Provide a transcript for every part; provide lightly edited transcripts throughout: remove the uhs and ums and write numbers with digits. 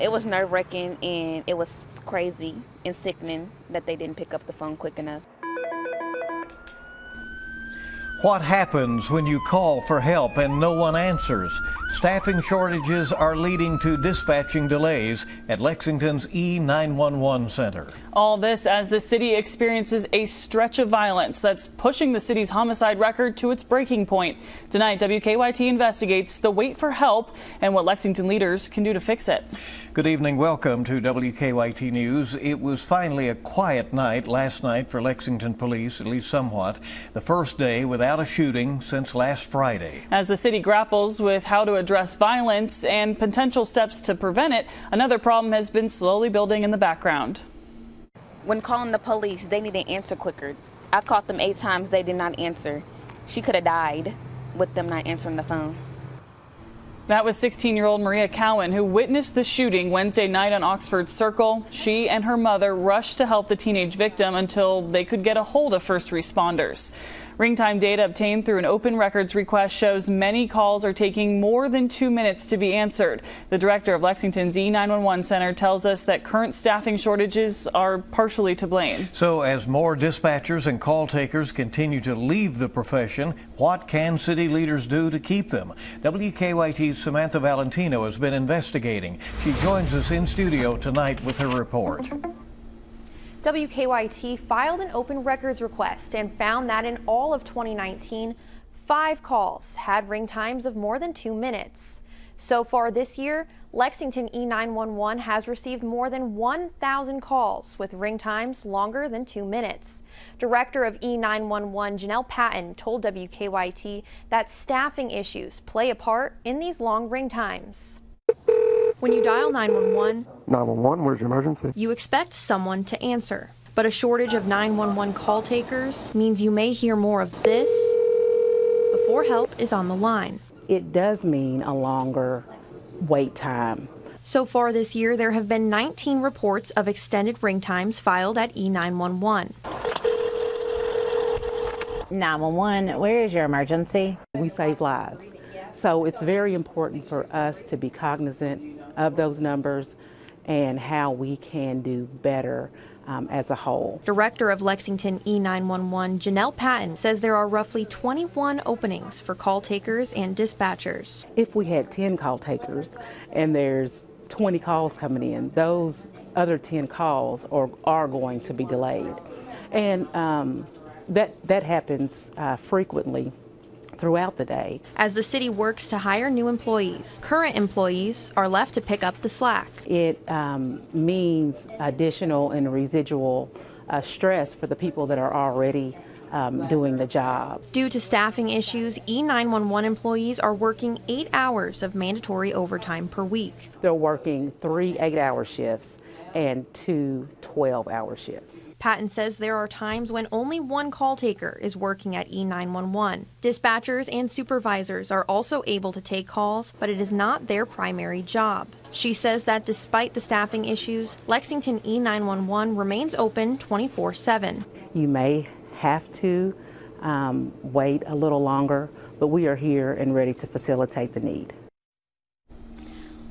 It was nerve-wracking, and it was crazy and sickening that they didn't pick up the phone quick enough. What happens when you call for help and no one answers? Staffing shortages are leading to dispatching delays at Lexington's E911 center. All this as the city experiences a stretch of violence that's pushing the city's homicide record to its breaking point. Tonight, WKYT investigates the wait for help and what Lexington leaders can do to fix it. Good evening. Welcome to WKYT News. It was finally a quiet night last night for Lexington police, at least somewhat. The first day without a shooting since last Friday. As the city grapples with how to address violence and potential steps to prevent it, another problem has been slowly building in the background. When calling the police, they need to answer quicker. I called them 8 times, they did not answer. She could have died with them not answering the phone. That was 16-year-old Maria Cowan, who witnessed the shooting Wednesday night on Oxford Circle. She and her mother rushed to help the teenage victim until they could get a hold of first responders. Ring time data obtained through an open records request shows many calls are taking more than 2 minutes to be answered. The director of Lexington's E911 center tells us that current staffing shortages are partially to blame. So as more dispatchers and call takers continue to leave the profession, what can city leaders do to keep them? WKYT's Samantha Valentino has been investigating. She joins us in studio tonight with her report. WKYT filed an open records request and found that in all of 2019, 5 calls had ring times of more than 2 minutes. So far this year, Lexington E911 has received more than 1,000 calls with ring times longer than 2 minutes. Director of E911 Janelle Patton told WKYT that staffing issues play a part in these long ring times. When you dial 911, 911, where's your emergency? You expect someone to answer. But a shortage of 911 call takers means you may hear more of this before help is on the line. It does mean a longer wait time. So far this year, there have been 19 reports of extended ring times filed at E911. 911, where is your emergency? We save lives. So it's very important for us to be cognizant of those numbers and how we can do better as a whole. Director of Lexington E911 Janelle Patton says there are roughly 21 openings for call takers and dispatchers. If we had 10 call takers and there's 20 calls coming in, those other 10 calls are going to be delayed. And that happens frequently throughout the day. As the city works to hire new employees, current employees are left to pick up the slack. It means additional and residual stress for the people that are already doing the job. Due to staffing issues, E911 employees are working 8 hours of mandatory overtime per week. They're working 3 8-hour shifts and 2 12-hour shifts. Patton says there are times when only one call taker is working at E911. Dispatchers and supervisors are also able to take calls, but it is not their primary job. She says that despite the staffing issues, Lexington E911 remains open 24/7. You may have to wait a little longer, but we are here and ready to facilitate the need.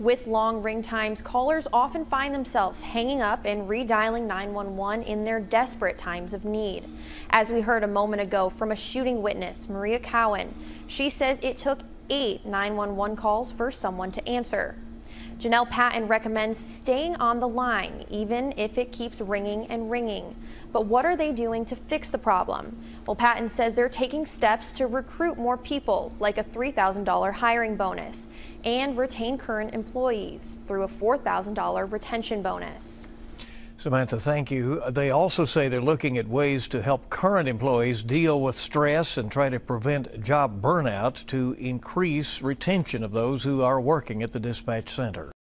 With long ring times, callers often find themselves hanging up and redialing 911 in their desperate times of need. As we heard a moment ago from a shooting witness, Maria Cowan, she says it took 8 911 calls for someone to answer. Janelle Patton recommends staying on the line, even if it keeps ringing and ringing. But what are they doing to fix the problem? Well, Patton says they're taking steps to recruit more people, like a $3,000 hiring bonus, and retain current employees through a $4,000 retention bonus. Samantha, thank you. They also say they're looking at ways to help current employees deal with stress and try to prevent job burnout to increase retention of those who are working at the dispatch center.